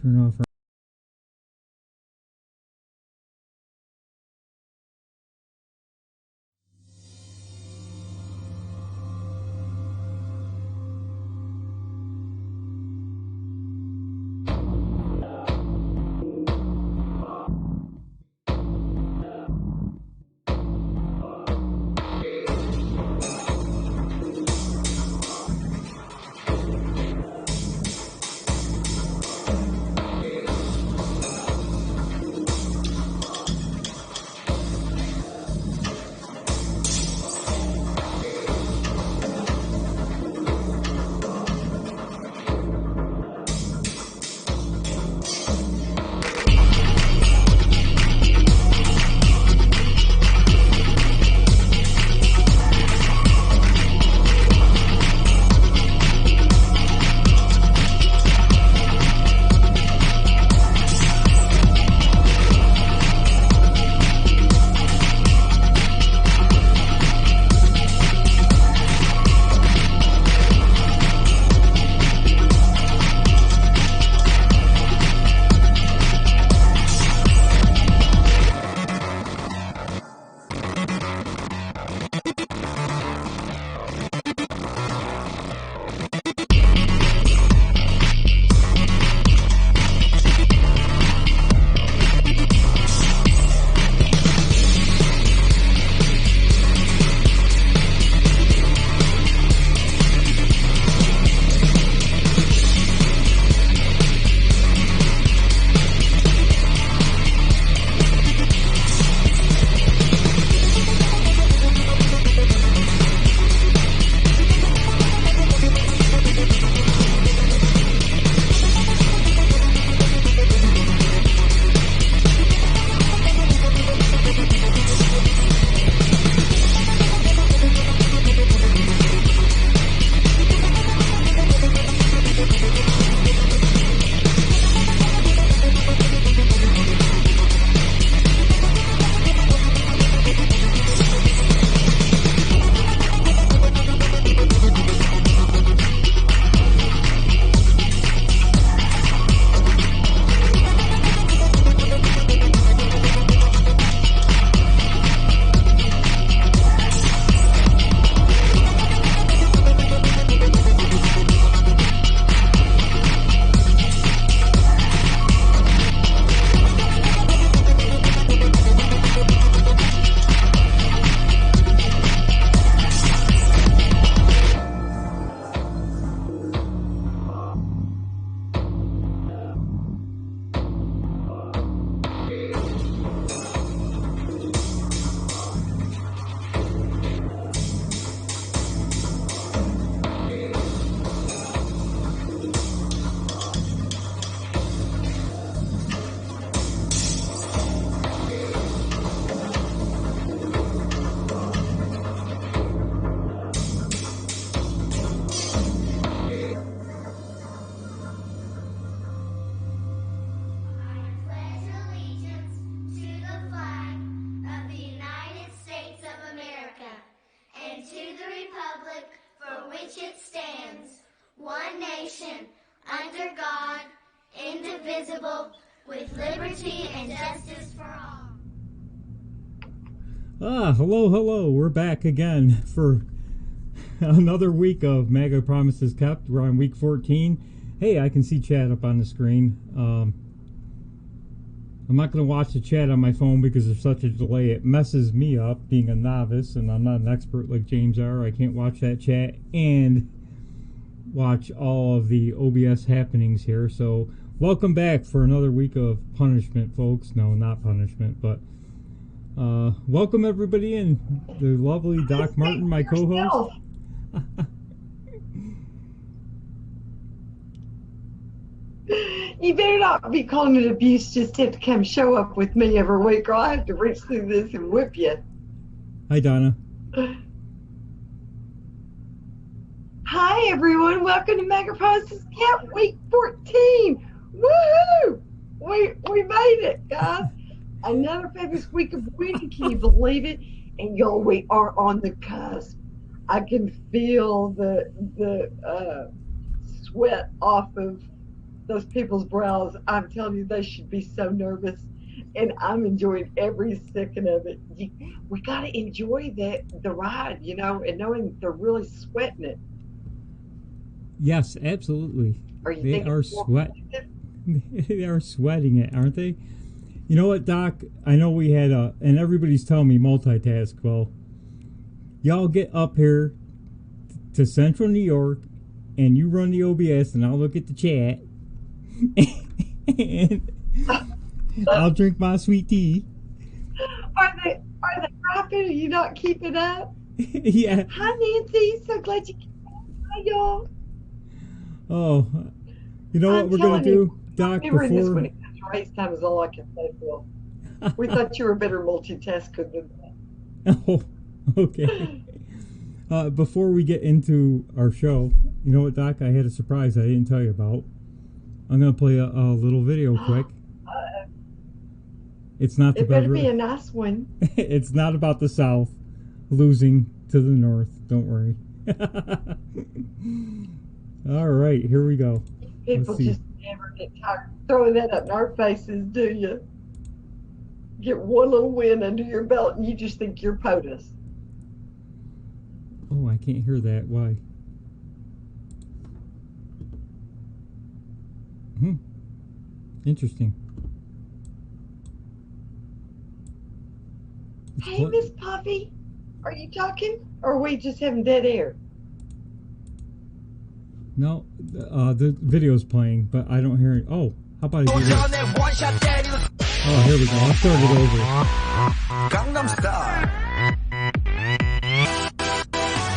Turn off. Hello. We're back again for another week of MAGA Promises Kept. We're on week 14. Hey, I can see chat up on the screen. I'm not going to watch the chat on my phone because there's such a delay. It messes me up being a novice, and I'm not an expert like James R. I can't watch that chat and watch all of the OBS happenings here. So welcome back for another week of punishment, folks. No, not punishment, but welcome everybody and the lovely Doc Martin, my co-host. You better not be calling it abuse just to have to come show up with me every week, or I'll have to reach through this and whip you. Hi, Donna. Hi, everyone. Welcome to MAGA Promises Kept, week 14. Woohoo! We made it, guys. Another fabulous week of winning. Can you believe it? And y'all, we are on the cusp. I can feel the sweat off of those people's brows. I'm telling you, they should be so nervous. And I'm enjoying every second of it. We got to enjoy the ride, and knowing they're really sweating it. Yes, absolutely. Are you They thinking are they are sweating it, aren't they? You know what, Doc? I know we had and everybody's telling me multitask. Well, y'all get up here to Central New York, and you run the OBS, and I'll look at the chat, and I'll drink my sweet tea. Are they rapping? Are you not keeping up? Yeah. Hi, Nancy. So glad you came. Hi, y'all. Oh, you know what we're gonna do, Doc? Remembering this when it comes to race time is all I can say, Phil. We thought you were a better multitasker than that. Oh, okay. Before we get into our show, you know what, Doc? I had a surprise I didn't tell you about. I'm gonna play a little video quick. It's not the It better be a nice one. It's not about the South losing to the North. Don't worry. All right, here we go. People just never get tired of throwing that up in our faces, do you? Get one little win under your belt and you just think you're POTUS. Oh, I can't hear that. Why? Interesting. Hey, Miss Puffy, are you talking, or are we just having dead air? No, the video's playing, but I don't hear it. Oh, how about I do this? Oh, here we go. I'll start it over. Gangnam Style.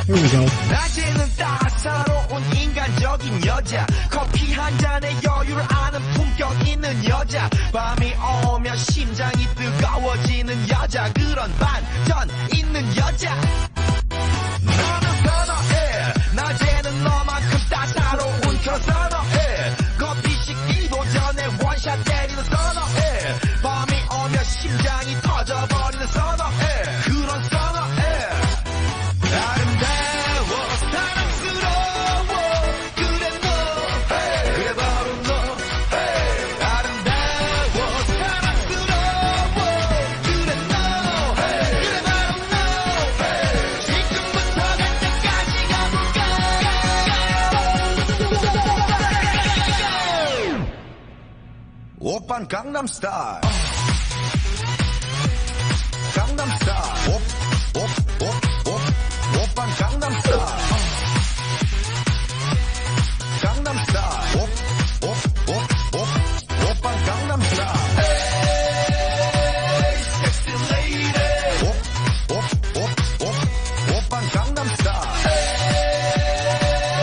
Here we go. 낮에는 따사로운 인간적인 여자 커피 한 잔에 여유를 아는 품격 있는 여자 밤이 오면 심장이 뜨거워지는 여자 그런 반전 있는 여자 너는 선호해 낮에는 너만큼 따사로운 그 선호해 커피 식기도 전에 원샷 때리는 선호해 밤이 오면 심장이 터져버리는 선호해 그런 선호해 아름다워 사랑스러워 그래 너 그래 바로 너 아름다워 사랑스러워 그래 너 그래 바로 너 지금부터 갈 때까지 가볼까 오빤 강남스타일 강남스타일 오빤 강남스타일 강남스타일 오빤 강남스타일 에이 섹시 레이디 오빤 강남스타일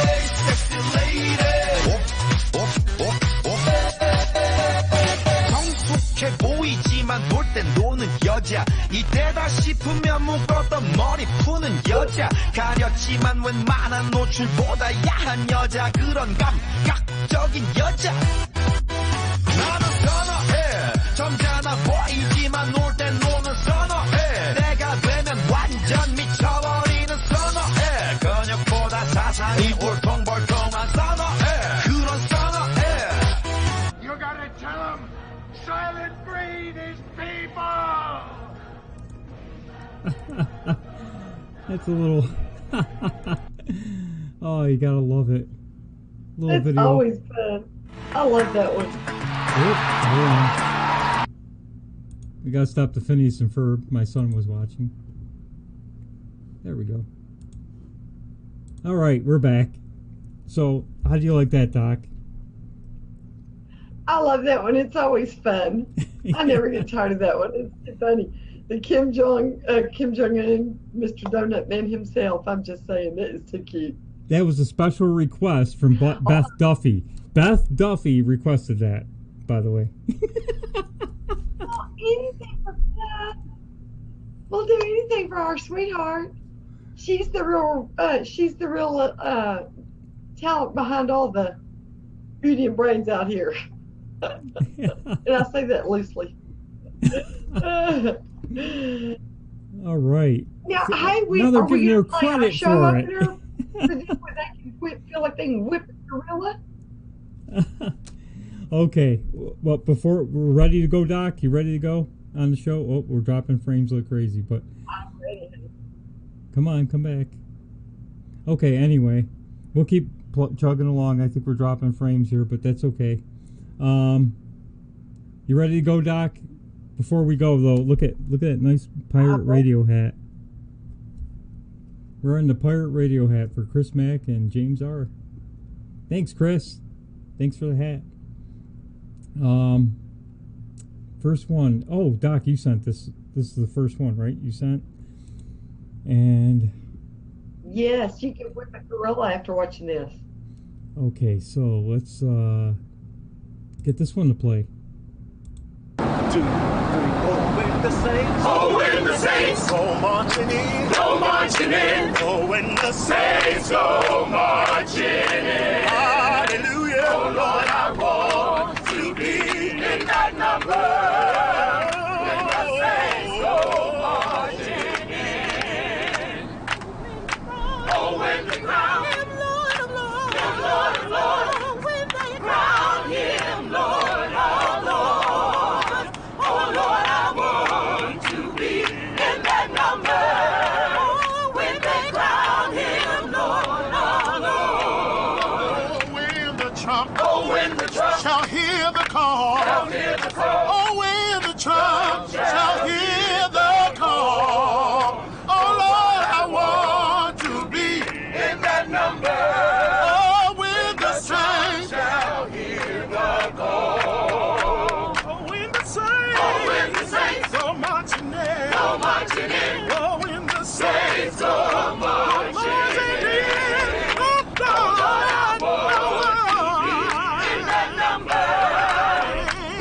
에이 섹시 레이디 성숙해 보이지만 놀 땐 노는 여자 이때다 싶으면 묶었던 머리 푸는 여자 가렸지만 웬만한 노출보다 야한 여자 그런 감각적인 여자 나는 선호해 점잖아 보이지만 놀 땐 노는 선호해 내가 되면 완전 미쳐버리는 선호해 근육보다 사상이 울퉁불퉁한 선호해 그런 선호해 You gotta tell them silent breed is people! That's a little. Oh, you gotta love it. Little It's video. always fun. I love that one. Oop, hold on. We gotta stop the Phineas and Ferb. My son was watching. There we go. All right, we're back. So, how do you like that, Doc? I love that one. It's always fun. I never get tired of that one. It's funny. The Kim Jong-un, Mr. Donut Man himself. I'm just saying, that is too cute. That was a special request from Beth Duffy. Beth Duffy requested that, by the way. Oh, anything for Beth. We'll do anything for our sweetheart. She's the real talent behind all the beauty and brains out here. And I say that loosely. All right. Now, So, hey, now they're are we giving her going to play our credit show for up it. there? So this way they can feel like they can whip a gorilla? Okay, well, before we're ready to go, Doc, you ready to go on the show? Oh, we're dropping frames like crazy, but I'm ready. come on, come back. Okay, anyway, we'll keep chugging along. I think we're dropping frames here, but that's okay. You ready to go, Doc? Before we go, though, look at that nice pirate radio hat. We're in the pirate radio hat for Chris Mack and James R. Thanks, Chris. Thanks for the hat. First one. Oh, Doc, you sent this. This is the first one, right? You sent. And Yes, you can whip a gorilla after watching this. okay, so let's get this one to play. 2, 3, oh, when the saints, Oh, when the saints go marching in, go marching in, oh, when the saints go marching in. hallelujah, Oh, Lord, I want to be in that number. When the saints go marching in. Oh, when the crown him Lord of Lords, when they crown him Lord of Lords. Oh, Lord, I want to be in that number. When they crown him Lord of Lords. oh, when the trump Oh, when the trump shall hear the call, shall hear the call. oh, when the trump shall hear the call, oh, Lord, I want to be In that number, oh, when the saints, shall hear the call. oh, when the saints, Oh, when the saints go marching in, go marching in, oh, when the saints saints go marching in. oh, God, In that number,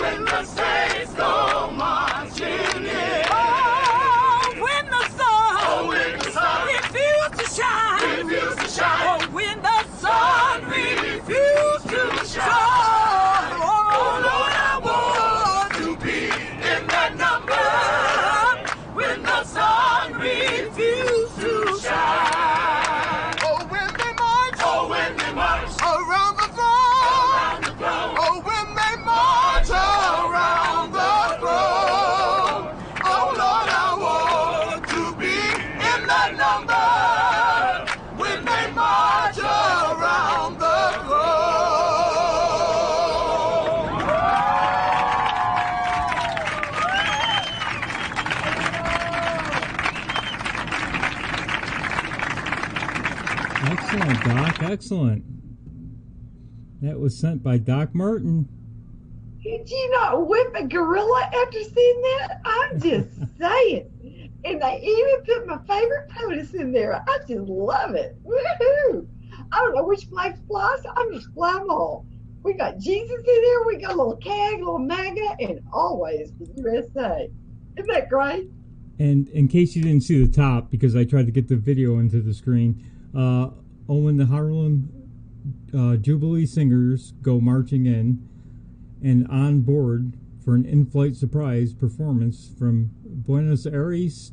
when the saints go marching in. Oh, when the sun Oh, when the sun refused to shine. refused to shine. Oh, when the sun refused to shine. Oh, Lord, I want to be in that number. When the sun refused to shine. oh, when they march Oh, when they march around the throne, around the throne. oh, when they march around the throne, oh, Lord, I want to be in that number. When they march around the throne. Excellent, Doc. Excellent. That was sent by Doc Martin. Did you not whip a gorilla after seeing that? I'm just saying. And they even put my favorite POTUS in there. I just love it. Woohoo! I don't know which flags fly, so I'm just fly them all. We got Jesus in there, we got a little CAG, a little MAGA, and always the USA. Isn't that great? And in case you didn't see the top, because I tried to get the video into the screen, when the Harlem Jubilee Singers go marching in and on board for an in-flight surprise performance from Buenos Aires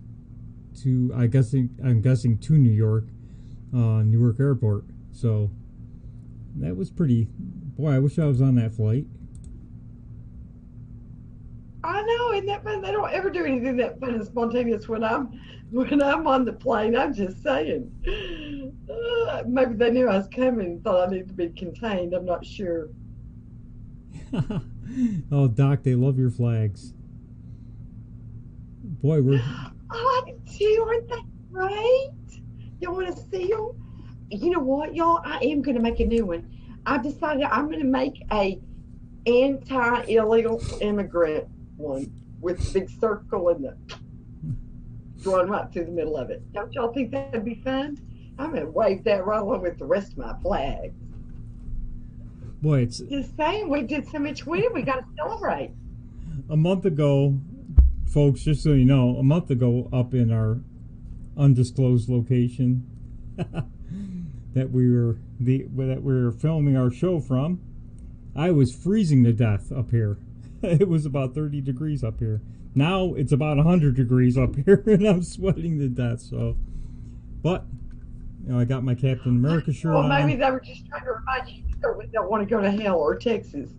to, I'm guessing to New York, Newark Airport. So that was pretty. Boy, I wish I was on that flight. I know, isn't that fun? They don't ever do anything that fun and spontaneous when I'm on the plane. I'm just saying. Maybe they knew I was coming and thought I needed to be contained. I'm not sure. Oh, Doc, they love your flags. Boy, we're. Oh, I do too. Aren't they great? Y'all want to see them? You know what, y'all? I am going to make a new one. I decided I'm going to make a anti-illegal immigrant one with a big circle and the drawn right through the middle of it. Don't y'all think that'd be fun? I'm going to wave that right along with the rest of my flags. Boy, it's Just saying, we did so much winning. We got to celebrate. a month ago, folks, just so you know, a month ago up in our undisclosed location that we were filming our show from, I was freezing to death up here. It was about 30 degrees up here. Now it's about 100 degrees up here and I'm sweating to death. So, but I got my Captain America shirt Well, on. maybe they were just trying to remind you we don't want to go to hell or Texas.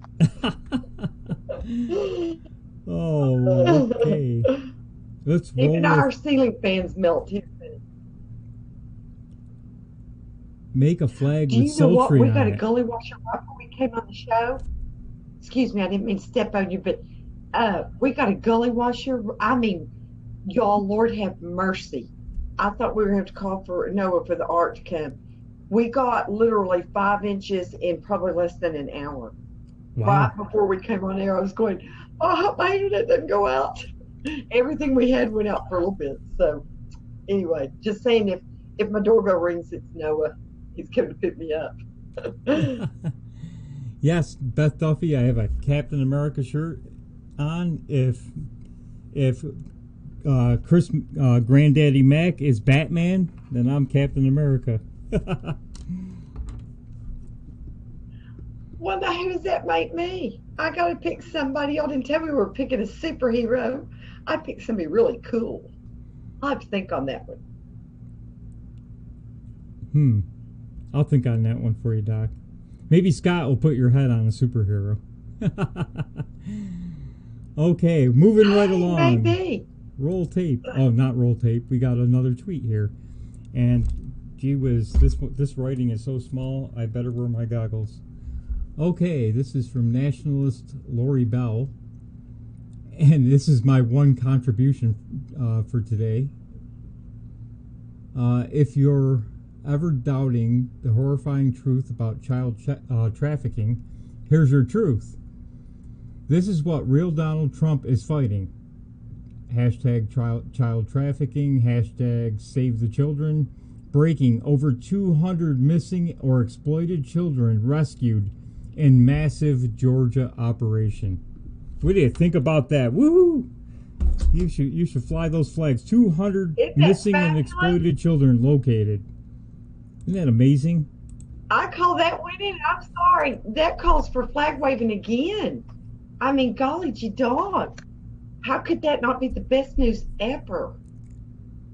Oh, okay. Let's roll Even our with ceiling fans melt here. make a flag Do with you know what? sultry We got on a it. gully washer right before we came on the show. Excuse me, I didn't mean to step on you, but we got a gully washer. I mean, y'all, Lord have mercy. I thought we were going to have to call for Noah for the ark to come. We got literally 5 inches in probably less than an hour. Wow. Right before we came on air, I was going, oh, I hope my internet doesn't go out. Everything we had went out for a little bit. So anyway, just saying if my doorbell rings, it's Noah. He's coming to pick me up. Yes, Beth Duffy, I have a Captain America shirt on. If Chris Granddaddy Mac is Batman, then I'm Captain America. Well, now who does that make me? I got to pick somebody. Y'all didn't tell me we were picking a superhero. I picked somebody really cool. I'll have to think on that one. I'll think on that one for you, Doc. Maybe Scott will put your head on a superhero. Okay, moving right along. Maybe. Roll tape. Oh, not roll tape. We got another tweet here. And gee whiz, this writing is so small, I better wear my goggles. Okay, this is from nationalist Lori Bell. And this is my one contribution for today. If you're ever doubting the horrifying truth about child trafficking, here's your truth. This is what real Donald Trump is fighting. Hashtag child trafficking, hashtag save the children. Breaking over 200 missing or exploited children rescued in massive Georgia operation. What do you think about that? Woohoo! You should fly those flags. 200 Isn't that missing and fabulous? exploited children located. Isn't that amazing? I call that winning. I'm sorry. That calls for flag waving again. I mean, golly gee dog. How could that not be the best news ever?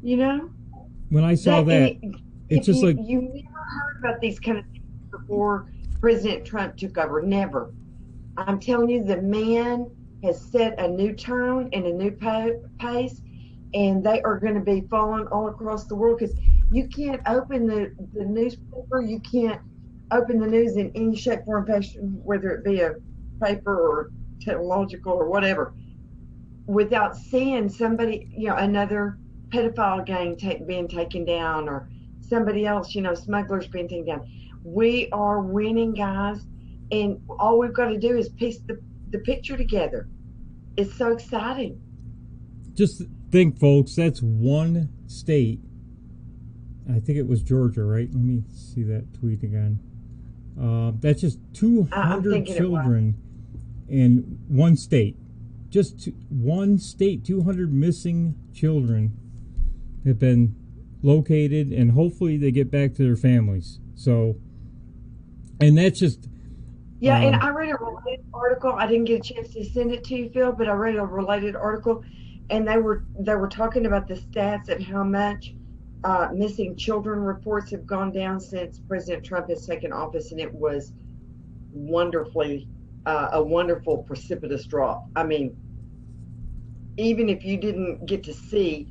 You know? When I saw that, it's just like you never heard about these kind of things before President Trump took over. Never. I'm telling you, the man has set a new tone and a new pace, and they are going to be falling all across the world because you can't open the newspaper, you can't open the news in any shape, form, fashion, whether it be a paper or technological or whatever, without seeing somebody, another pedophile gang being taken down, or somebody else, smugglers being taken down. We are winning, guys, and all we've got to do is piece the picture together. It's so exciting. just think, folks, that's one state. I think it was Georgia, right? Let me see that tweet again. That's just 200 children in one state. Just one state, 200 missing children have been located, and hopefully they get back to their families. So, and that's just... Yeah, and I read a related article. I didn't get a chance to send it to you, Phil, but I read a related article, and they were talking about the stats of how much missing children reports have gone down since President Trump has taken office, and it was a wonderful precipitous drop. I mean, even if you didn't get to see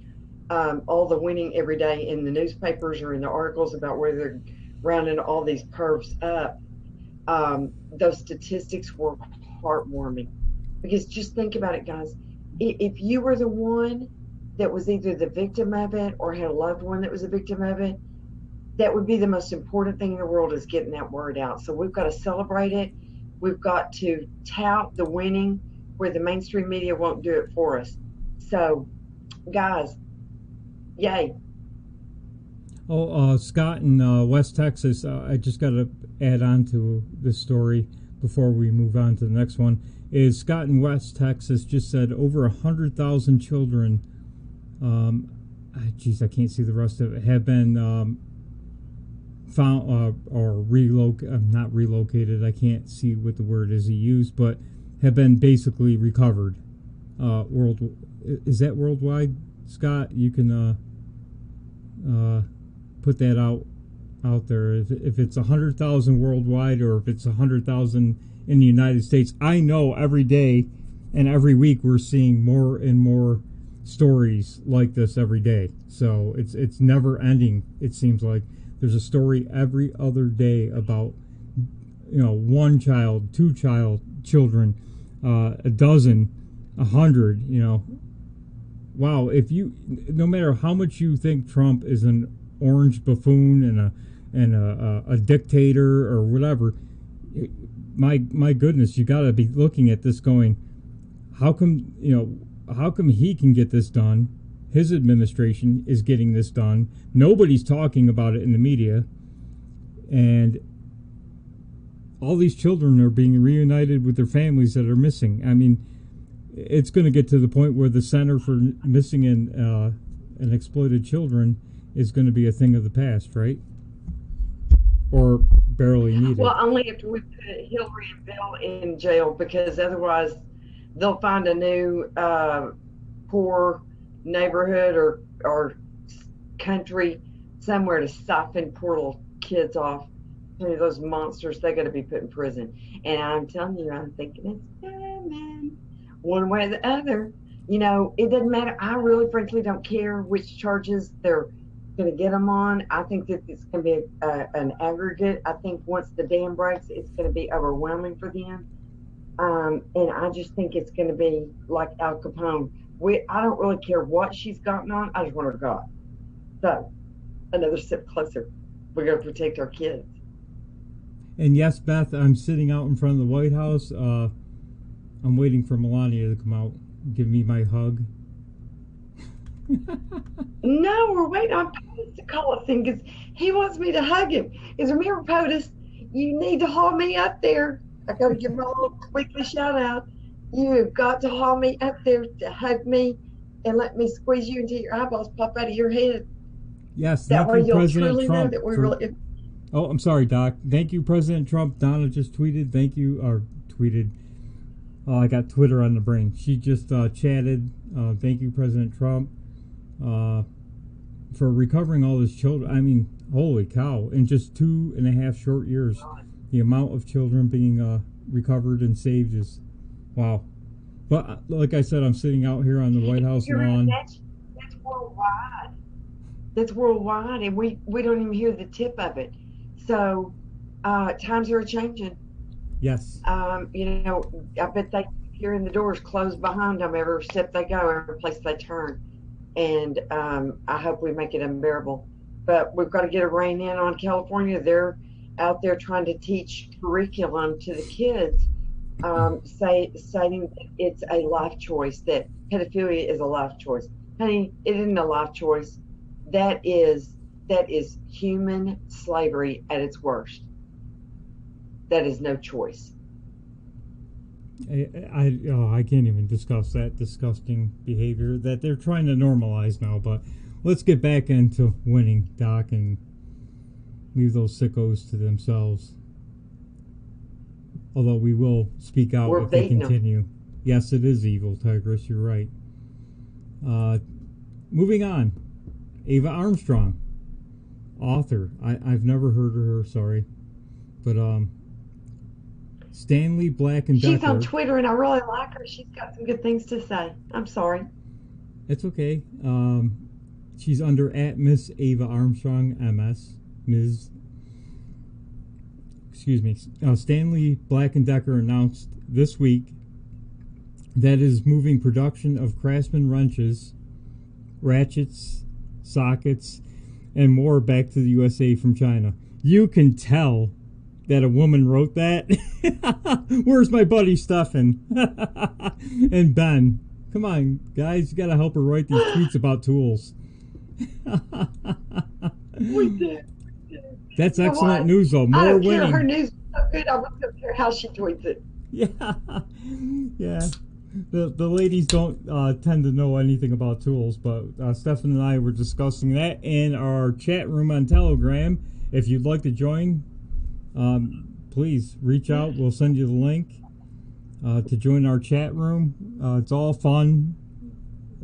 all the winning every day in the newspapers or in the articles about where they're rounding all these pervs up, those statistics were heartwarming. Because just think about it, guys. If you were the one that was either the victim of it or had a loved one that was a victim of it, that would be the most important thing in the world, is getting that word out. So we've got to celebrate it. We've got to tout the winning where the mainstream media won't do it for us. So, guys, yay. Oh, Scott in West Texas, I just got to add on to this story before we move on to the next one, is Scott in West Texas just said over 100,000 children, geez, I can't see the rest of it, have been found or not relocated, I can't see what the word is he used, but have been basically recovered. Is that worldwide, Scott? You can put that out out there. If it's 100,000 worldwide or if it's 100,000 in the United States, I know every day and every week we're seeing more and more stories like this every day. So it's never ending. It seems like there's a story every other day about, you know, one child, two children, a dozen, 100. You know, wow. If you, no matter how much you think Trump is an orange buffoon and a dictator or whatever, my goodness, you got to be looking at this going, how come, you know, how come he can get this done? His administration is getting this done. Nobody's talking about it in the media. And all these children are being reunited with their families that are missing. I mean, it's going to get to the point where the Center for Missing and Exploited Children is going to be a thing of the past, right? Or barely needed. Well, only if we put Hillary and Bill in jail, because otherwise they'll find a new poor neighborhood or country somewhere to siphon poor little kids off. Those monsters, they got to be put in prison. And I'm telling you, I'm thinking it's coming one way or the other. You know, it doesn't matter. I really, frankly, don't care which charges they're going to get them on. I think that it's going to be an aggregate. I think once the dam breaks, it's going to be overwhelming for them. And I just think it's going to be like Al Capone. I don't really care what she's gotten on. I just want her gone. So, another step closer. We're going to protect our kids. And yes, Beth, I'm sitting out in front of the White House. I'm waiting for Melania to come out and give me my hug. No, we're waiting on POTUS to call us in because he wants me to hug him. Because remember, POTUS, you need to haul me up there. I got to give my little weekly shout out. You've got to haul me up there to hug me and let me squeeze you until your eyeballs pop out of your head. Yes, That thank way you, you'll President truly know Trump. that we really. Oh, I'm sorry, Doc. Thank you, President Trump. Donna just tweeted. Thank you, or tweeted. Oh, I got Twitter on the brain. She just chatted. Thank you, President Trump, for recovering all these children. I mean, holy cow! In just 2.5 short years, the amount of children being recovered and saved is, wow. But like I said, I'm sitting out here on the White House lawn. That's worldwide. That's worldwide, and we don't even hear the tip of it. So times are changing. Yes. You know, I bet they hearing the doors close behind them every step they go, every place they turn. And I hope we make it unbearable. But we've got to get a rein in on California. They're out there trying to teach curriculum to the kids, saying it's a life choice, that pedophilia is a life choice. Honey, it isn't a life choice. That is human slavery at its worst. That is no choice. I can't even discuss that disgusting behavior that they're trying to normalize now. But let's get back into winning, Doc, and leave those sickos to themselves. Although we will speak out if they continue. Yes, it is evil, Tigress. You're right. Moving on. Ava Armstrong, author. I've never heard of her, sorry. But Stanley Black & Decker. She's on Twitter, and I really like her. She's got some good things to say. I'm sorry. It's okay. She's under at Miss Ava Armstrong, MS. Ms. Excuse me. Stanley Black & Decker announced this week that it is moving production of Craftsman wrenches, ratchets, sockets, and more back to the USA from China. You can tell that a woman wrote that. Where's my buddy Stefan? And Ben? Come on, guys, you gotta help her write these tweets about tools. We did. That's excellent news, though. More I don't winning. care. Her news is so good. I don't care how she tweets it. Yeah, yeah. The ladies don't tend to know anything about tools, but Stefan and I were discussing that in our chat room on Telegram. If you'd like to join, please reach out. We'll send you the link to join our chat room. It's all fun,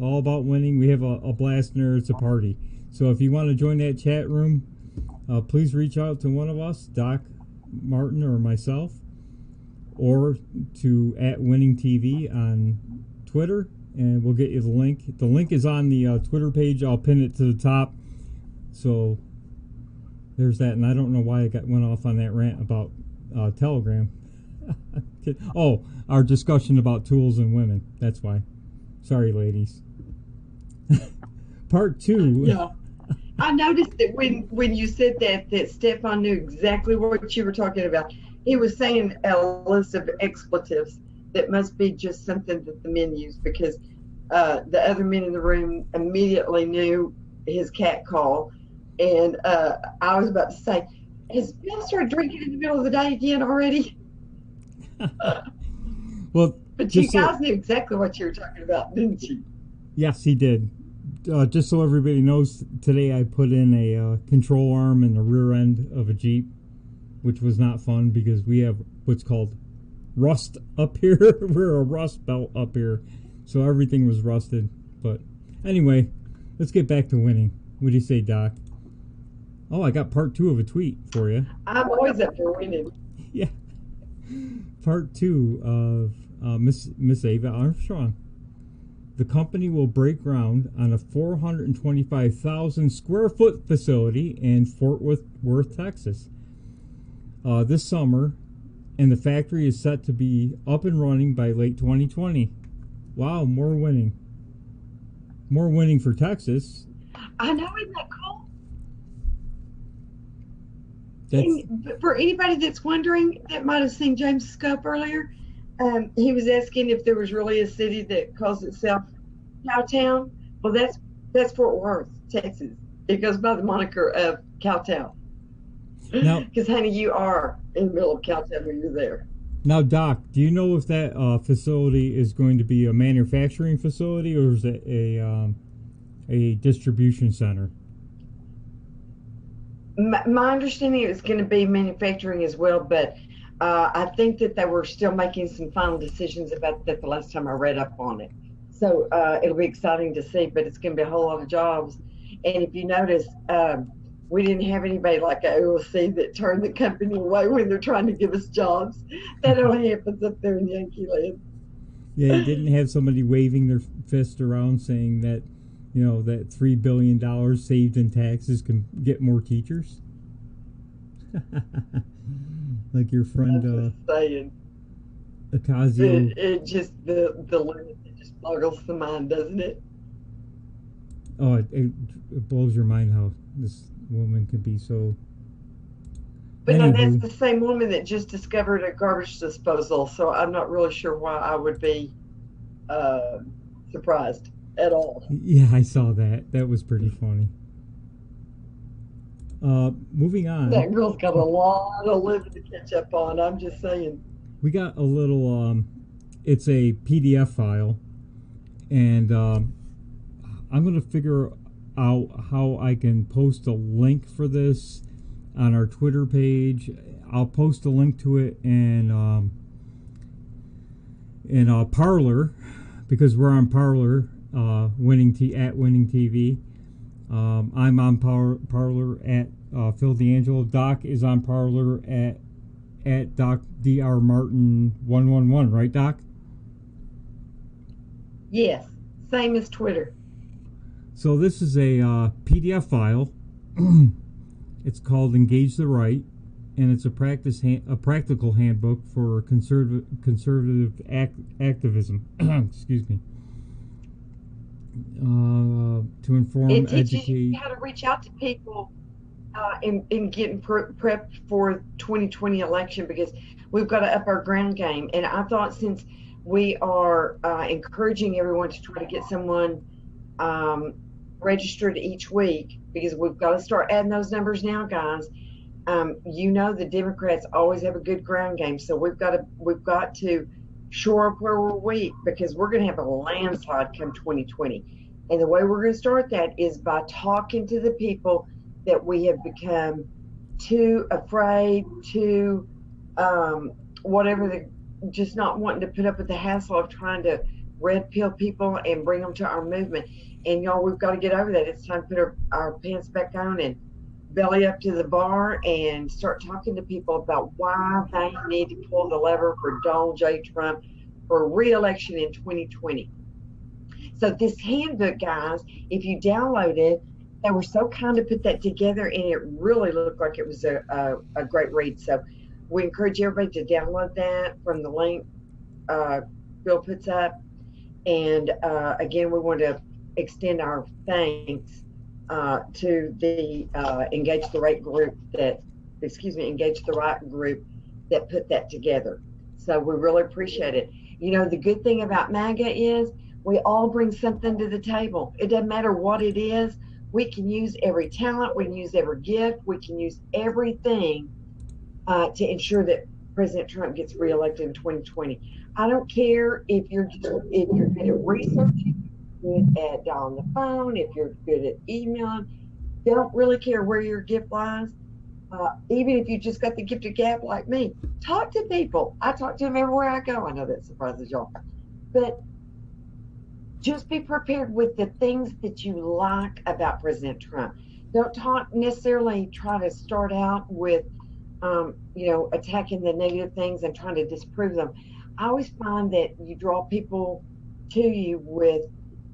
all about winning. We have a blast in there. It's a party. So if you want to join that chat room, please reach out to one of us, Doc Martin or myself, or to @WinningTV on Twitter, and we'll get you the link. The link is on the Twitter page. I'll pin it to the top. So there's that, and I don't know why I went off on that rant about Telegram. Oh, our discussion about tools and women. That's why. Sorry, ladies. Part 2. Yeah. I noticed that when you said that Stefan knew exactly what you were talking about. He was saying a list of expletives that must be just something that the men use, because the other men in the room immediately knew his cat call. And I was about to say, has Bill started drinking in the middle of the day again already? Well, but you guys knew exactly what you were talking about, didn't you? Yes, he did. Just so everybody knows, today I put in a control arm in the rear end of a Jeep, which was not fun because we have what's called rust up here. We're a rust belt up here, so everything was rusted. But anyway, let's get back to winning. What do you say, Doc? Oh, I got part 2 of a tweet for you. I'm always up for winning. Yeah. Part 2 of Miss Ava Armstrong. The company will break ground on a 425,000 square foot facility in Fort Worth, Texas, this summer, and the factory is set to be up and running by late 2020. Wow, more winning. More winning for Texas. I know, isn't that cool? And for anybody that's wondering, that might have seen James Scope earlier, he was asking if there was really a city that calls itself Cowtown. Well, that's Fort Worth, Texas. It goes by the moniker of Cowtown. Because, honey, you are in the middle of Cowtown when you're there. Now, Doc, do you know if that facility is going to be a manufacturing facility, or is it a distribution center? My understanding is going to be manufacturing as well, but I think that they were still making some final decisions about that the last time I read up on it. So it'll be exciting to see, but it's going to be a whole lot of jobs. And if you notice, we didn't have anybody like AOC that turned the company away when they're trying to give us jobs. That only happens up there in Yankee land. Yeah, you didn't have somebody waving their fist around saying that, you know, that $3 billion saved in taxes can get more teachers. Like your friend Ocasio. It just the limit, it just boggles the mind, doesn't it? Oh, it blows your mind how this woman can be so. But no, that's the same woman that just discovered a garbage disposal, so I'm not really sure why I would be surprised at all. Yeah, I saw that. That was pretty funny. Moving on. That girl's got a lot of living to catch up on, I'm just saying. We got a little, it's a PDF file, and I'm going to figure out how I can post a link for this on our Twitter page. I'll post a link to it in Parler, because we're on Parler, Winning TV. I'm on Parler at Phil D'Angelo. Doc is on Parler at Doc Dr. Martin 111, right, Doc? Yes, same as Twitter. So this is a PDF file. It's called Engage the Right, and it's a practical handbook for conservative activism. Excuse me. To inform, it teaches educate. You how to reach out to people in getting prepped for 2020 election, because we've got to up our ground game. And I thought, since we are encouraging everyone to try to get someone registered each week, because we've got to start adding those numbers now, guys. You know, the Democrats always have a good ground game, so we've got to shore up where we're weak, because we're going to have a landslide come 2020. And the way we're going to start that is by talking to the people that we have become too afraid to, just not wanting to put up with the hassle of trying to red pill people and bring them to our movement. And y'all, we've got to get over that. It's time to put our pants back on and belly up to the bar and start talking to people about why they need to pull the lever for Donald J. Trump for re-election in 2020. So this handbook, guys, if you download it, they were so kind to put that together, and it really looked like it was a great read. So we encourage everybody to download that from the link Bill puts up. And again, we want to extend our thanks to the Engage the Right group that put that together. So we really appreciate it. You know, the good thing about MAGA is we all bring something to the table. It doesn't matter what it is. We can use every talent. We can use every gift. We can use everything to ensure that President Trump gets reelected in 2020. I don't care if you're good at researching, good at on the phone, if you're good at emailing. Don't really care where your gift lies. Even if you just got the gift of gab like me, talk to people. I talk to them everywhere I go. I know that surprises y'all, but just be prepared with the things that you like about President Trump. Don't necessarily try to start out with, attacking the negative things and trying to disprove them. I always find that you draw people to you with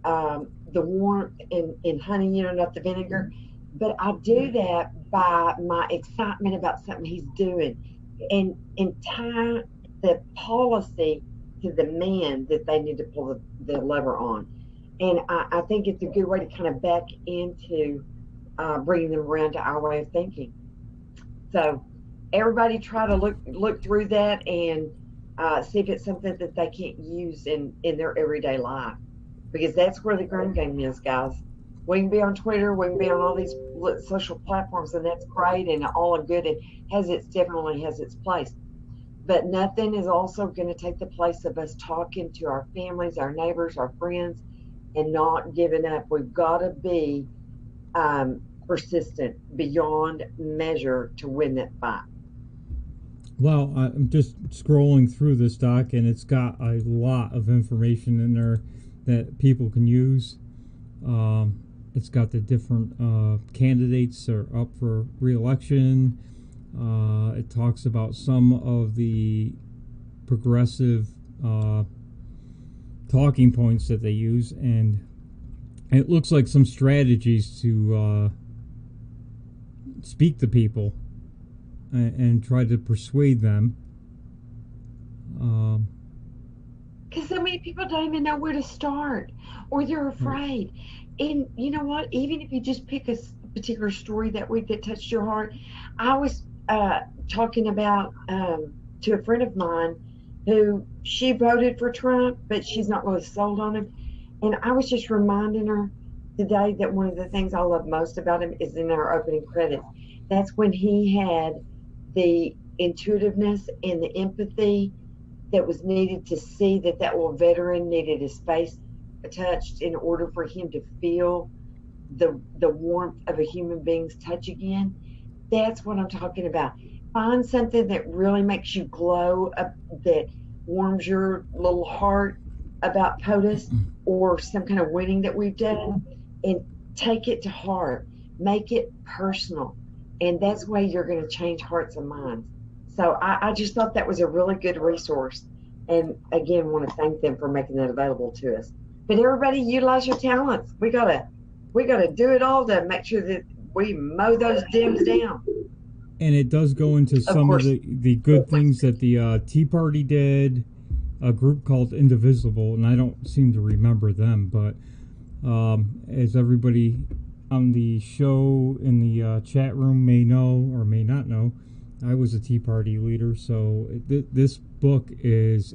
the warmth and honey, not the vinegar. But I do that by my excitement about something he's doing and tie the policy to the man that they need to pull the lever on. And I think it's a good way to kind of back into bringing them around to our way of thinking. So everybody try to look through that and see if it's something that they can't use in their everyday life, because that's where the ground game is, guys. We can be on Twitter, we can be on all these social platforms, and that's great and all good and definitely has its place. But nothing is also going to take the place of us talking to our families, our neighbors, our friends, and not giving up. We've got to be persistent beyond measure to win that fight. Well, I'm just scrolling through this doc, and it's got a lot of information in there that people can use. It's got the different candidates that are up for re-election. It talks about some of the progressive talking points that they use, and it looks like some strategies to speak to people and try to persuade them. Because so many people don't even know where to start, or they're afraid. And you know what? Even if you just pick a particular story that week that touched your heart, I was talking about to a friend of mine who she voted for Trump, but she's not really sold on him. And I was just reminding her today that one of the things I love most about him is in our opening credits. That's when he had the intuitiveness and the empathy that was needed to see that little veteran needed his face touched in order for him to feel the warmth of a human being's touch again. That's what I'm talking about. Find something that really makes you glow, that warms your little heart about POTUS or some kind of winning that we've done, and take it to heart. Make it personal. And that's the way you're going to change hearts and minds. So I just thought that was a really good resource. And again, want to thank them for making that available to us. But everybody, utilize your talents. We gotta do it all to make sure that we mow those Dems down. And it does go into some of the good things that the Tea Party did, a group called Indivisible, and I don't seem to remember them, but as everybody on the show in the chat room may know or may not know, I was a Tea Party leader, so this book is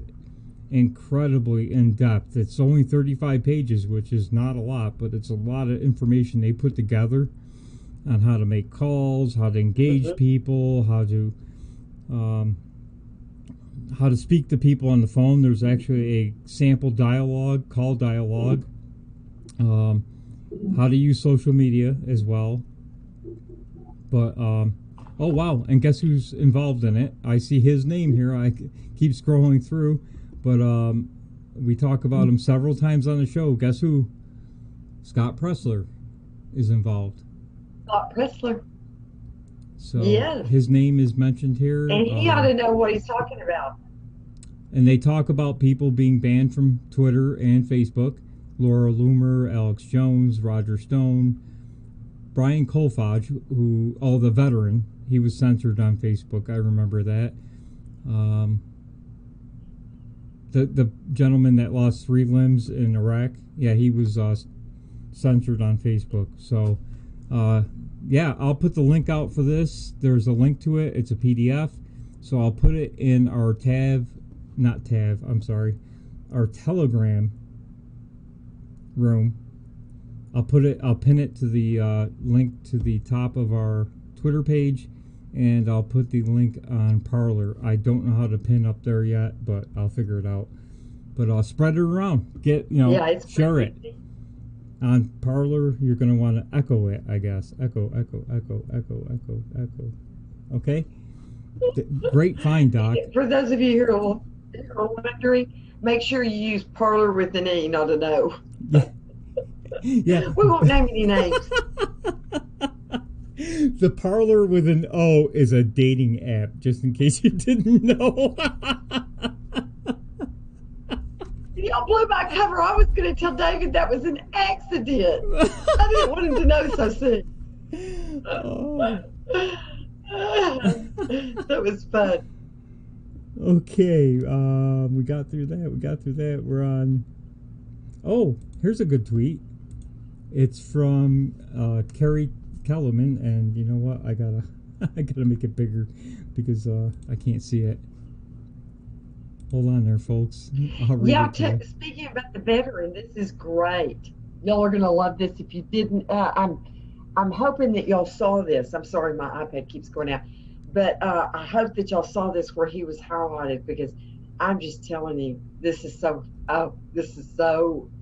incredibly in-depth. It's only 35 pages, which is not a lot, but it's a lot of information they put together on how to make calls, how to engage people, how to speak to people on the phone. There's actually a sample dialogue, call dialogue, how to use social media as well. But oh wow, and guess who's involved in it? I see his name here. I keep scrolling through, but we talk about him several times on the show. Guess who? Scott Presler is involved. Scott Presler. So Yes. his name is mentioned here. And he ought to know what he's talking about. And they talk about people being banned from Twitter and Facebook. Laura Loomer, Alex Jones, Roger Stone, Brian Kolfage, the veteran, he was censored on Facebook. I remember that. The gentleman that lost 3 limbs in Iraq, yeah, he was censored on Facebook. So, yeah, I'll put the link out for this. There's a link to it. It's a PDF. So I'll put it in our our Telegram room. I'll pin it to the link to the top of our Twitter page, and I'll put the link on Parler. I don't know how to pin up there yet, but I'll figure it out. But I'll spread it around. Share it. On Parler, you're going to want to echo it, I guess. Echo. Okay? Great find, Doc. For those of you who are wondering, make sure you use Parler with an E, not an O. Yeah. We won't name any names. The Parler with an O is a dating app, just in case you didn't know. Y'all blew my cover. I was going to tell David that was an accident. I didn't want him to know so soon. Oh. That was fun. Okay, we got through that. We're on. Oh, here's a good tweet. It's from Carrie Kellerman, and you know what? I gotta make it bigger because I can't see it. Hold on there, folks. I'll read it to you. Speaking about the veteran, this is great. Y'all are gonna love this. If you didn't, I'm hoping that y'all saw this. I'm sorry, my iPad keeps going out, but I hope that y'all saw this where he was highlighted, because I'm just telling you, this is so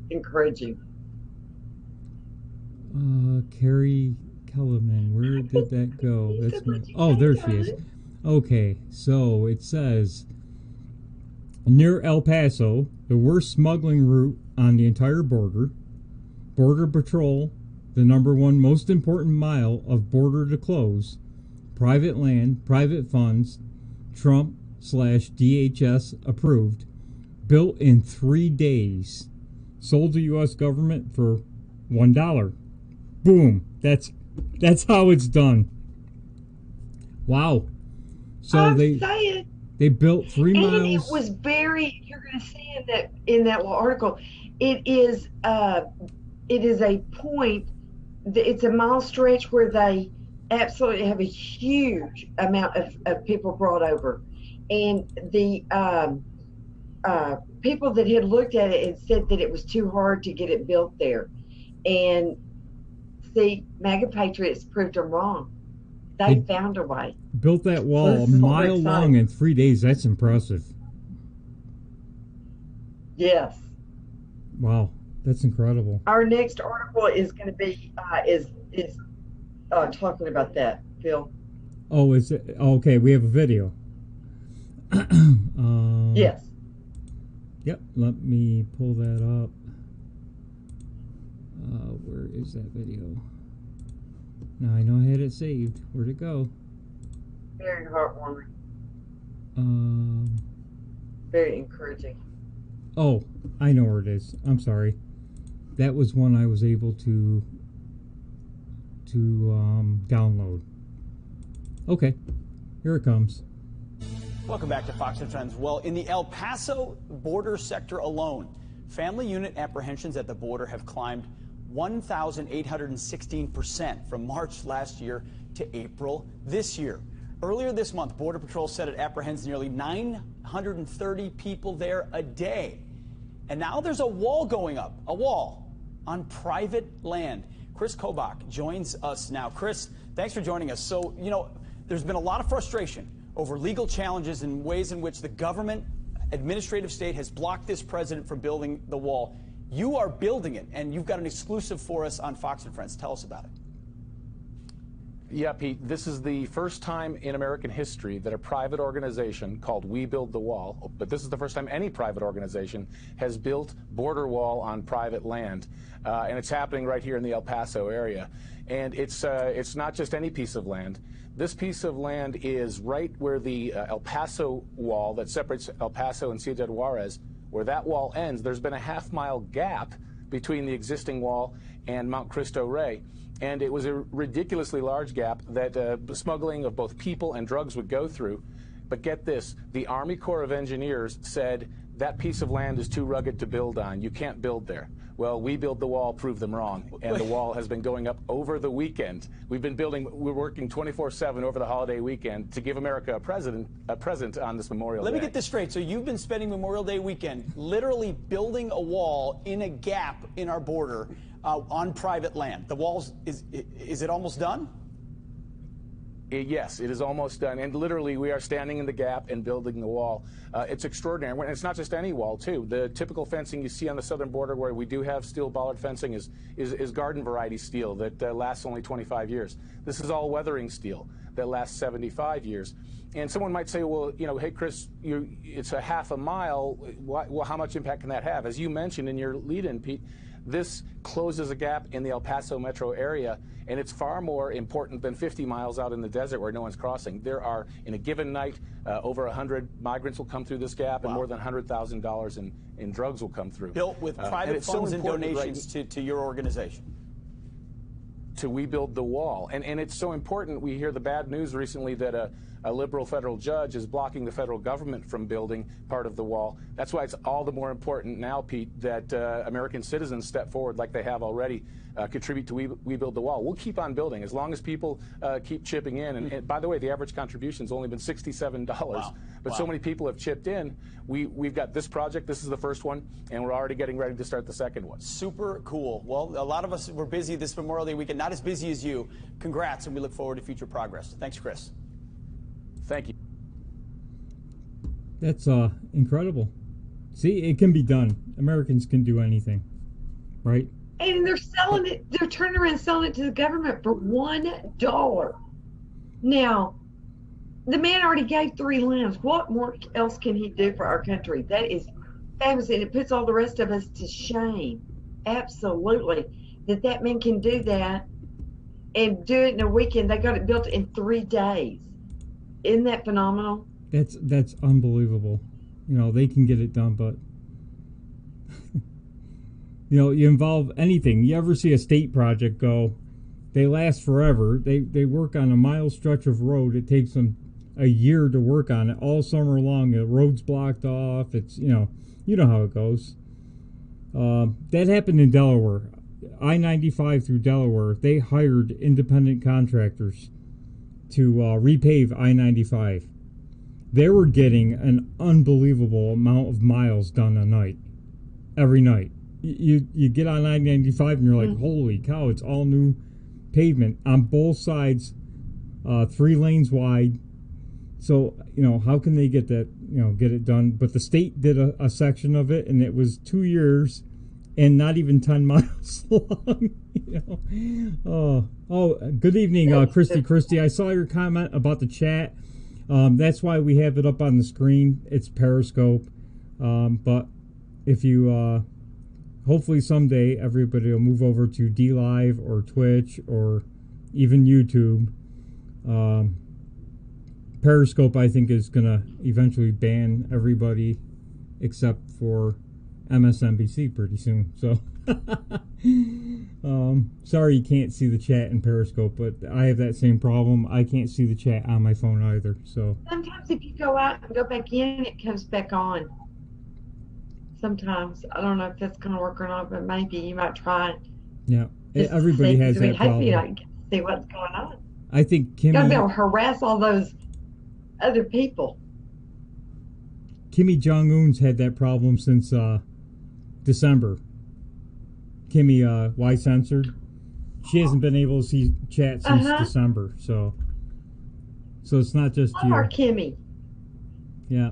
encouraging. Carrie Kellerman, where did that go? There she is. Okay, so it says, near El Paso, the worst smuggling route on the entire border. Border Patrol, the #1 most important mile of border to close. Private land, private funds, Trump/DHS approved. Built in 3 days. Sold to U.S. government for $1. Boom. That's how it's done. Wow. So they built 3 miles. And it was very, you're going to see in that little article, it is a point, it's a mile stretch where they absolutely have a huge amount of people brought over. And the people that had looked at it had said that it was too hard to get it built there. And see, MAGA Patriots proved them wrong. They found a way. Built that wall a mile long in 3 days. That's impressive. Yes. Wow, that's incredible. Our next article is going to be talking about that, Phil. Oh, is it? Okay, we have a video. Yes. Yep, let me pull that up. Where is that video? Now I know I had it saved. Where'd it go? Very heartwarming. Very encouraging. Oh, I know where it is. I'm sorry. That was one I was able to download. Okay, here it comes. Welcome back to Fox and Friends. Well, in the El Paso border sector alone, family unit apprehensions at the border have climbed 1,816% from March last year to April this year. Earlier this month, Border Patrol said it apprehends nearly 930 people there a day. And now there's a wall going up, a wall on private land. Chris Kobach joins us now. Chris, thanks for joining us. So, you know, there's been a lot of frustration over legal challenges and ways in which the government, administrative state, has blocked this president from building the wall. You are building it, and you've got an exclusive for us on Fox and Friends. Tell us about it. Yeah, Pete, this is the first time in American history that a private organization called We Build the Wall, but this is the first time any private organization has built border wall on private land. And it's happening right here in the El Paso area. And it's not just any piece of land. This piece of land is right where the El Paso wall that separates El Paso and Ciudad Juarez, where that wall ends. There's been a half-mile gap between the existing wall and Mount Cristo Rey. And it was a ridiculously large gap that smuggling of both people and drugs would go through. But get this, the Army Corps of Engineers said that piece of land is too rugged to build on. You can't build there. Well, We Build the Wall proved them wrong, and the wall has been going up over the weekend. We're working 24/7 over the holiday weekend to give America a present on this Memorial Day. Let me get this straight. So you've been spending Memorial Day weekend literally building a wall in a gap in our border on private land. The walls, is it almost done? Yes, it is almost done, and literally we are standing in the gap and building the wall. It's extraordinary, and it's not just any wall, too. The typical fencing you see on the southern border where we do have steel bollard fencing is garden variety steel that lasts only 25 years. This is all weathering steel that lasts 75 years. And someone might say, well, you know, hey, Chris, it's a half a mile. Well, how much impact can that have? As you mentioned in your lead-in, Pete, this closes a gap in the El Paso metro area, and it's far more important than 50 miles out in the desert where no one's crossing. There are, in a given night, over 100 migrants will come through this gap, and more than $100,000 in drugs will come through. Built with private funds and donations to your organization. To We Build the Wall. And it's so important. We hear the bad news recently that a liberal federal judge is blocking the federal government from building part of the wall. That's why it's all the more important now, Pete, that American citizens step forward like they have already, contribute to We Build the Wall. We'll keep on building as long as people keep chipping in. And by the way, the average contribution's only been $67. Wow. But so many people have chipped in. We've got this project. This is the first one, and we're already getting ready to start the second one. Super cool. Well, a lot of us were busy this Memorial Day weekend, not as busy as you. Congrats, and we look forward to future progress. Thanks, Chris. Thank you. That's incredible. See, it can be done. Americans can do anything, right? And they're selling it, they're turning around and selling it to the government for $1. Now, the man already gave 3 limbs. What more else can he do for our country? That is fabulous, and it puts all the rest of us to shame. Absolutely. That man can do that and do it in a weekend. They got it built in 3 days. Isn't that phenomenal? That's unbelievable. You know, they can get it done, but you know, you involve anything. You ever see a state project go, they last forever. They work on a mile stretch of road. It takes them a year to work on it all summer long. The road's blocked off. It's, you know how it goes. That happened in Delaware. I-95 through Delaware, they hired independent contractors to repave I-95. They were getting an unbelievable amount of miles done a night, every night. You get on I-95 and you're like, holy cow, it's all new pavement on both sides, 3 lanes wide. So, you know, how can they get that, get it done? But the state did a section of it, and it was 2 years and not even 10 miles long. Oh, good evening, Christy. I saw your comment about the chat. That's why we have it up on the screen. It's Periscope. But if you, hopefully someday everybody will move over to DLive or Twitch or even YouTube. Periscope, I think, is going to eventually ban everybody except for MSNBC pretty soon. So, sorry you can't see the chat in Periscope, but I have that same problem. I can't see the chat on my phone either. So sometimes if you go out and go back in, it comes back on. Sometimes. I don't know if that's going to work or not, but maybe you might try it. Yeah, everybody has that problem. You know, see what's going on. I think Kimmy... Got to be able to harass all those other people. Kimmy Jong-un's had that problem since December. Kimmy, why censored? She hasn't been able to see chat since December, so it's not just you. Our Kimmy. Yeah.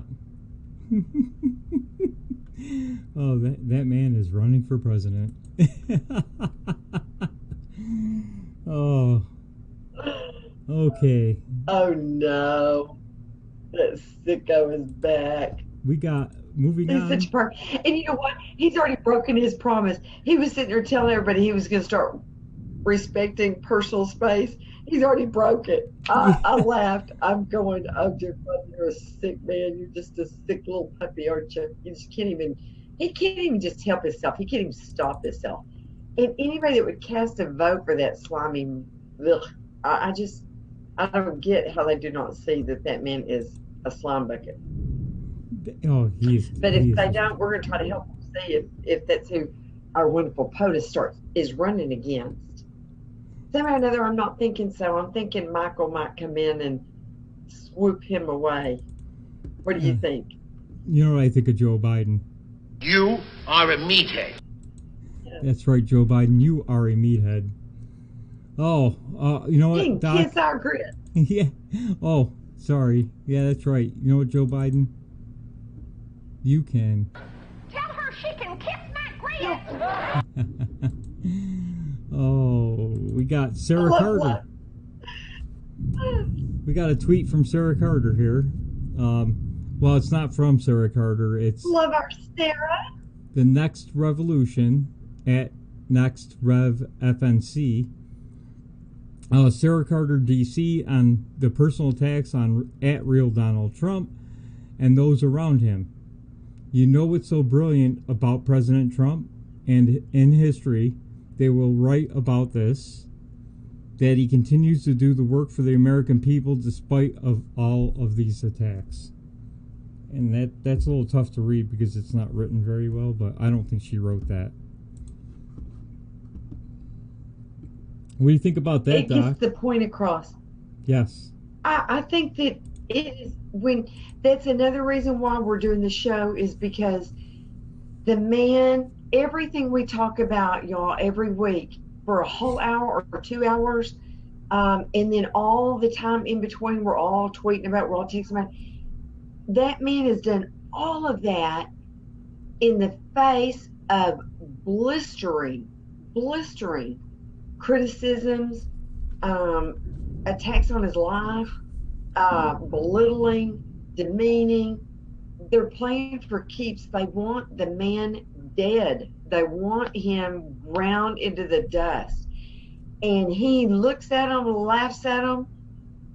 Oh, that man is running for president. Oh. Okay, Oh no, that sicko is back. we got moving He's on. such a perk. And you know what? He's already broken his promise. He was sitting there telling everybody he was going to start respecting personal space. He's already broke it. I laughed. I'm going, oh dear God, you're a sick man. You're just a sick little puppy, aren't you? You just can't even, he can't even just help himself. He can't even stop himself. And anybody that would cast a vote for that slimy, ugh, I don't get how they do not see that that man is a slime bucket. Oh, But if they don't, we're going to try to help them see if that's who our wonderful POTUS is running against. Somehow or another, I'm not thinking so. I'm thinking Michael might come in and swoop him away. What do you think? You know what I think of Joe Biden? You are a meathead. That's right, Joe Biden. You are a meathead. Oh, you know You what, can Doc? kiss our grit. Yeah. Oh, sorry. Yeah, that's right. You know what, Joe Biden? You can. Tell her she can kiss my grit. Oh, we got Sarah What, Carter. what? We got a tweet from Sarah Carter here. Well, it's not from Sarah Carter. It's Love our Sarah. the Next Revolution at Next Rev FNC. Sarah Carter DC on the personal attacks on at real Donald Trump and those around him. You know what's so brilliant about President Trump? And in history, they will write about this, that he continues to do the work for the American people despite of all of these attacks. And that's a little tough to read because it's not written very well, but I don't think she wrote that. What do you think about that, It gets Doc? the point across. Yes. I think that it is when that's another reason why we're doing the show is because the man, everything we talk about, y'all, every week for a whole hour or 2 hours, and then all the time in between, we're all tweeting about, we're all texting about. That man has done all of that in the face of blistering criticisms, attacks on his life, belittling, demeaning. They're playing for keeps. They want the man dead. They want him ground into the dust. And he looks at them, laughs at them,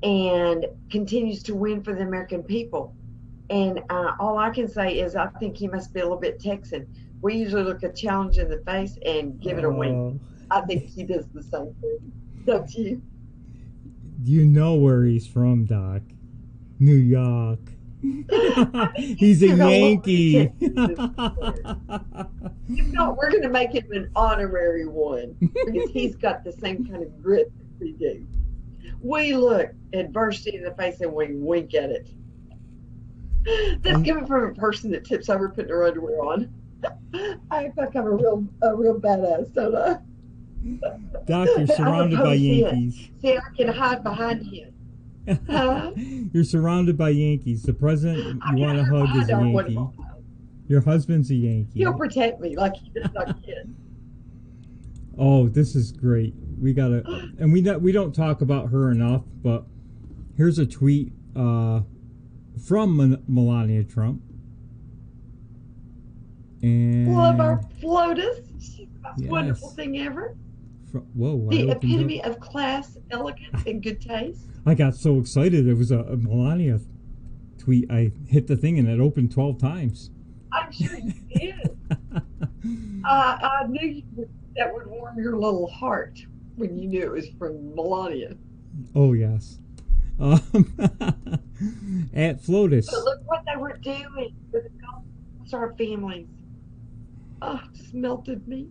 and continues to win for the American people. And all I can say is I think he must be a little bit Texan. We usually look a challenge in the face and give it a wink. I think he does the same thing. Don't you? You know where he's from, Doc. New York. He's a Yankee. If not, we're going to make him an honorary one because he's got the same kind of grit that we do. We look adversity in the face and we wink at it. That's coming from a person that tips over putting her underwear on. I act like I'm a real badass, don't I? Doc, you're surrounded by Yankees. See, I can hide behind him. Huh? You're surrounded by Yankees. The president you want to hug is a Yankee. Your husband's a Yankee. He'll protect me like he does our kid. Oh, this is great. We gotta, and we don't talk about her enough. But here's a tweet from Melania Trump. And Love our FLOTUS. She's the most Yes. wonderful thing ever. Whoa! The epitome of class, elegance, and good taste. I got so excited. It was a Melania tweet. I hit the thing and it opened 12 times. I'm sure you did. I knew that would warm your little heart when you knew it was from Melania. Oh yes. At FLOTUS. But look what they were doing for the Gold Star families. Oh, it just melted me.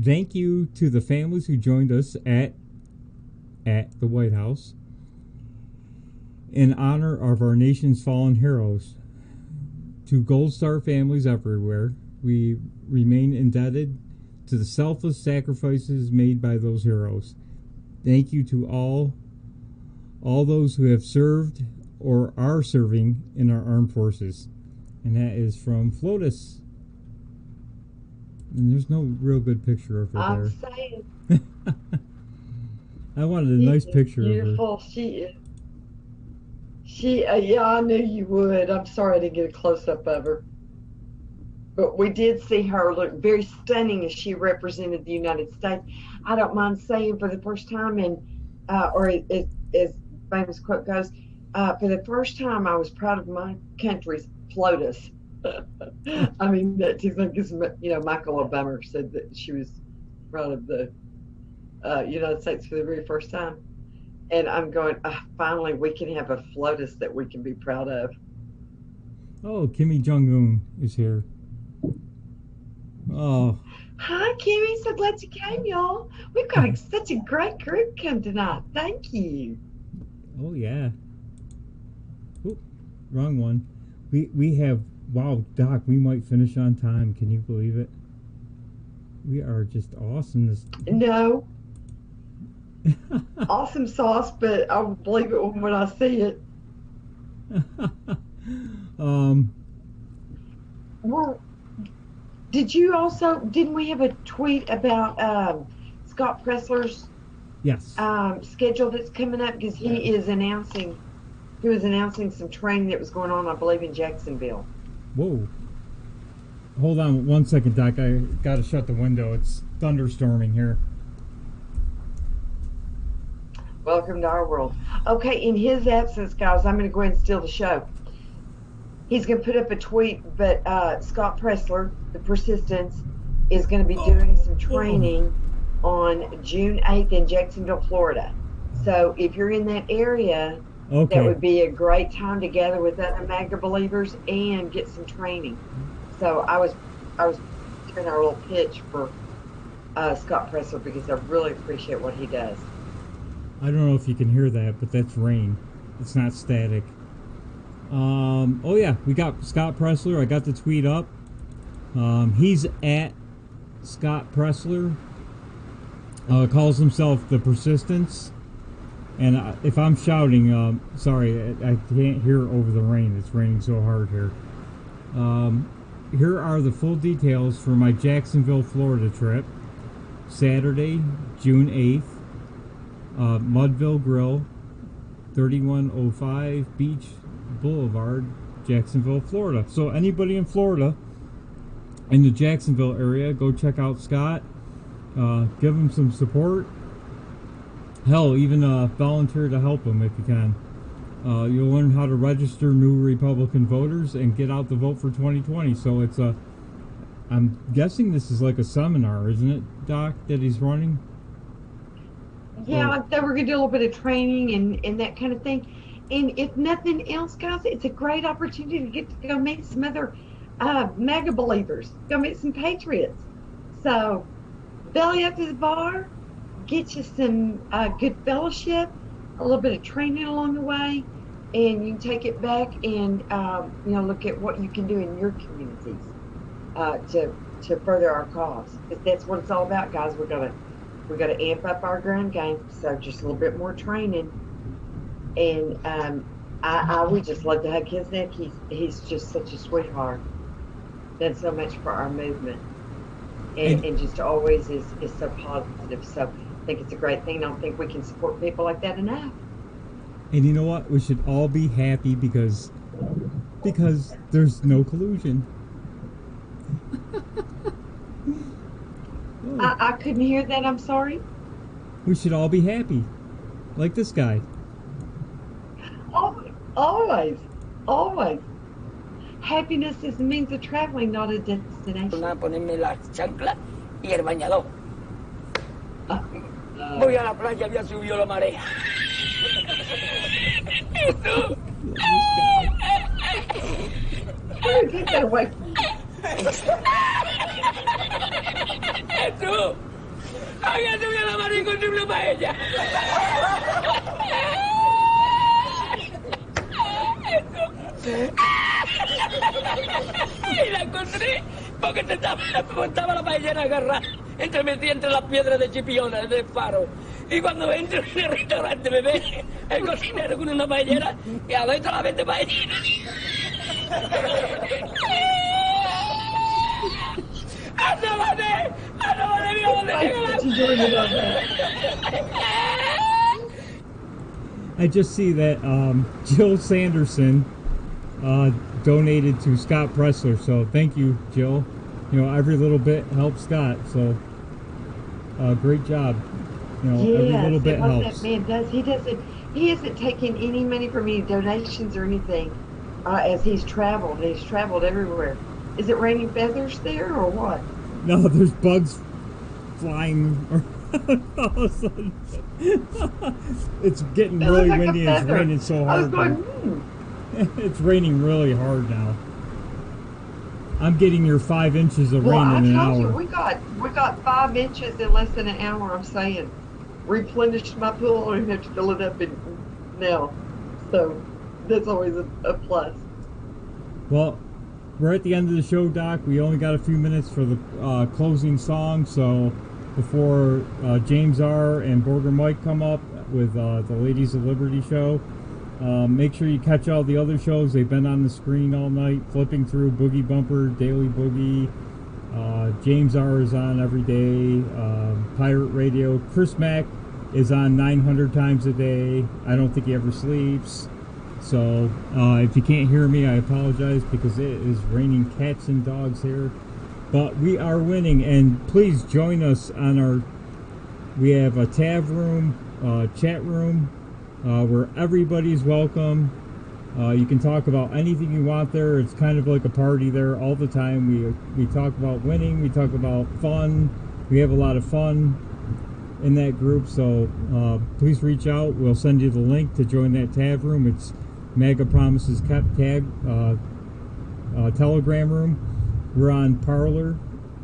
Thank you to the families who joined us at the White House in honor of our nation's fallen heroes. To Gold Star families everywhere, we remain indebted to the selfless sacrifices made by those heroes. Thank you to all those who have served or are serving in our armed forces. And that is from FLOTUS. And there's no real good picture of her I'm there. saying. I wanted a nice picture of her. Beautiful. She is. Yeah, I knew you would. I'm sorry I didn't get a close up of her. But we did see her look very stunning as she represented the United States. I don't mind saying for the first time, or as famous quote goes, for the first time I was proud of my country's FLOTUS. I mean, that just like, Michael Obama said that she was proud of the United States for the very first time. And I'm going, finally, we can have a FLOTUS that we can be proud of. Oh, Kimmy Jong-un is here. Oh. Hi, Kimmy. So glad you came, y'all. We've got such a great group come tonight. Thank you. Oh, yeah. Oop, wrong one. We have, wow, Doc, we might finish on time. Can you believe it? We are just awesome. No. Awesome sauce, but I will believe it when I see it. Well, didn't we have a tweet about Scott Pressler's schedule that's coming up? Because he was announcing some training that was going on, I believe, in Jacksonville. Whoa. Hold on 1 second, Doc. I got to shut the window. It's thunderstorming here. Welcome to our world. Okay, in his absence, guys, I'm going to go ahead and steal the show. He's going to put up a tweet, but Scott Pressler, the Persistence, is going to be doing some training on June 8th in Jacksonville, Florida. So if you're in that area, that would be a great time to gather with other MAGA believers and get some training. So I was doing our little pitch for Scott Pressler because I really appreciate what he does. I don't know if you can hear that, but that's rain. It's not static. Oh yeah, we got Scott Pressler. I got the tweet up. He's at Scott Pressler. Calls himself the Persistence. And if I'm shouting, sorry, I can't hear over the rain. It's raining so hard here. Here are the full details for my Jacksonville, Florida trip. Saturday, June 8th. Mudville Grill, 3105 Beach Boulevard, Jacksonville, Florida. So anybody in Florida, in the Jacksonville area, go check out Scott. Give him some support. Hell, even volunteer to help him if you can. You'll learn how to register new Republican voters and get out the vote for 2020. So it's I'm guessing this is like a seminar, isn't it, Doc, that he's running? Yeah, like that, we're going to do a little bit of training and that kind of thing. And if nothing else, guys, it's a great opportunity to get to go meet some other MAGA believers, go meet some patriots. So belly up to the bar, get you some good fellowship, a little bit of training along the way, and you can take it back and look at what you can do in your communities to further our cause. Because that's what it's all about, guys. We got to amp up our ground game. So just a little bit more training. And I would just love to hug his neck. He's just such a sweetheart. Done so much for our movement, and just always is so positive. So I think it's a great thing. I don't think we can support people like that enough. And you know what? We should all be happy because there's no collusion. I couldn't hear that. I'm sorry. We should all be happy, like this guy. Always. Happiness is a means of traveling, not a destination. Ponerme la chancla y el bañador. Voy a la playa, ya subió la marea. ¿Tú? Get that away from me. ¿Tú? Había subido la marea y encontré una paella. Y la encontré porque estaba la paellera agarrada metida entre las piedras de Chipiona del faro. Y cuando entro en el restaurante me ve el cocinero con una paellera y adentro la vende paellera. ¡Anóbate! ¡Anóbate! ¡Mira dónde llega la... I just see that Jill Sanderson donated to Scott Pressler, so thank you, Jill. You know, every little bit helps Scott, so great job. You know, every little bit helps. That man does. He isn't taking any money from any donations or anything as he's traveled. He's traveled everywhere. Is it raining feathers there or what? No, there's bugs flying all of a sudden. It's getting really like windy and it's raining so I was hard. going, It's raining really hard now. I'm getting your 5 inches of well, rain I in an told you, hour. we got 5 inches in less than an hour. I'm saying, replenished my pool. I don't even have to fill it up now, so that's always a plus. Well, we're at the end of the show, Doc. We only got a few minutes for the closing song, so before James R. and Borger Mike come up with the Ladies of Liberty show, make sure you catch all the other shows. They've been on the screen all night, flipping through Boogie Bumper, Daily Boogie. James R. is on every day. Pirate Radio. Chris Mack is on 900 times a day. I don't think he ever sleeps. So if you can't hear me, I apologize because it is raining cats and dogs here. But we are winning, and please join us on we have a tab room, chat room, where everybody's welcome. You can talk about anything you want there. It's kind of like a party there all the time. We talk about winning, we talk about fun. We have a lot of fun in that group, so please reach out. We'll send you the link to join that tab room. It's MAGA Promises Kept tab Telegram room. We're on Parler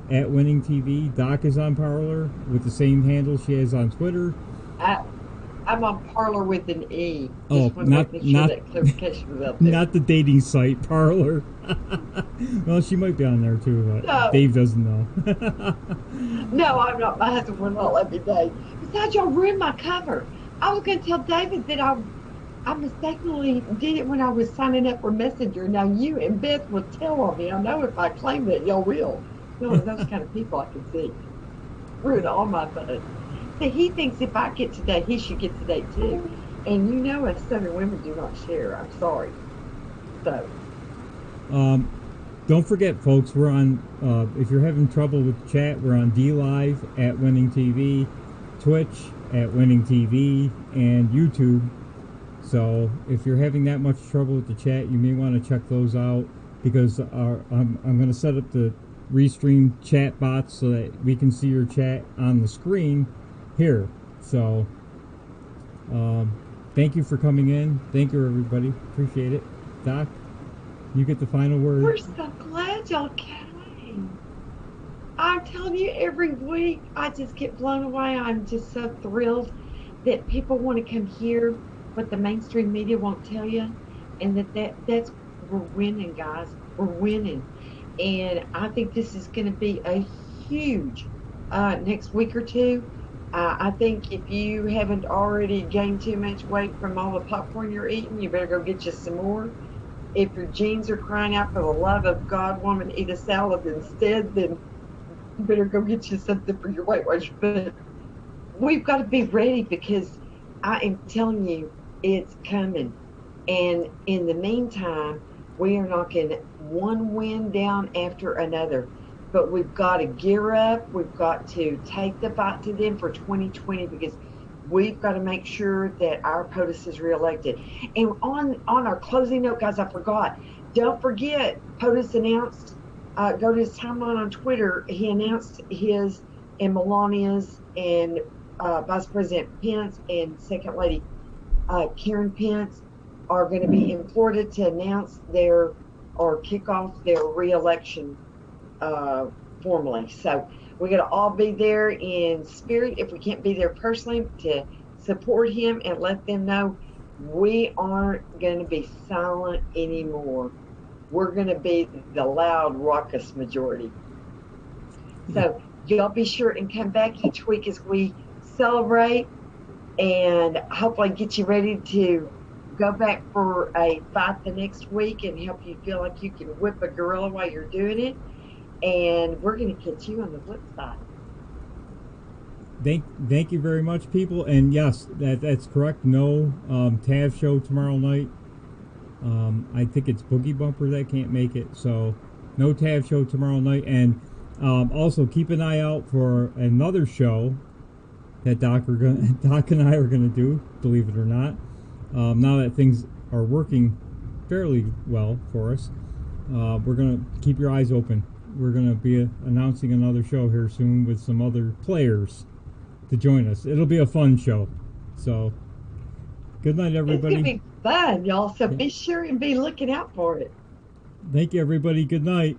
at Winning TV. Doc is on Parler with the same handle she has on Twitter. I'm on Parler with an E. Oh, not that clarification was out there. Not the dating site Parler. Well, she might be on there too, but No. Dave doesn't know. No, I'm not. My husband will not let me date. Besides, y'all ruined my cover. I was going to tell David that I mistakenly did it when I was signing up for Messenger. Now you and Beth will tell on me. I know if I claim that, y'all will. Y'all are those kind of people I can see. Ruin all my fun. See, he thinks if I get to date, he should get to date too. And you know us Southern women do not share. I'm sorry. So. Don't forget, folks, we're on, if you're having trouble with the chat, we're on DLive at Winning TV, Twitch at Winning TV, and YouTube. So if you're having that much trouble with the chat, you may want to check those out, because I'm going to set up the Restream chat bots so that we can see your chat on the screen here. So thank you for coming in. Thank you, everybody. Appreciate it. Doc, you get the final word. We're so glad y'all came. I'm telling you, every week I just get blown away. I'm just so thrilled that people want to come here, but the mainstream media won't tell you, and that's we're winning, guys. We're winning, and I think this is going to be a huge next week or two. I think if you haven't already gained too much weight from all the popcorn you're eating, you better go get you some more. If your jeans are crying out for the love of God, woman, eat a salad instead, then you better go get you something for your Weight Watchers. But we've got to be ready, because I am telling you, it's coming. And in the meantime, we are knocking one win down after another. But we've got to gear up. We've got to take the fight to them for 2020, because we've got to make sure that our POTUS is reelected. And on our closing note, guys, I forgot. Don't forget, POTUS announced, go to his timeline on Twitter. He announced his and Melania's and Vice President Pence and Second Lady Karen Pence are going to be in Florida to announce kick off their reelection formally. So we're going to all be there in spirit, if we can't be there personally, to support him and let them know we aren't going to be silent anymore. We're going to be the loud, raucous majority. So y'all be sure and come back each week as we celebrate, and hopefully get you ready to go back for a fight the next week and help you feel like you can whip a gorilla while you're doing it. And we're going to catch you on the flip side. Thank you very much, people. And yes, that's correct. No TAV show tomorrow night. I think it's Boogie Bumper that can't make it, so no TAV show tomorrow night. And also keep an eye out for another show that Doc and I are gonna do. Believe it or not, now that things are working fairly well for us, we're gonna keep your eyes open. We're gonna be announcing another show here soon with some other players to join us. It'll be a fun show. So, good night, everybody. It's gonna be fun, y'all. So be sure and be looking out for it. Thank you, everybody. Good night.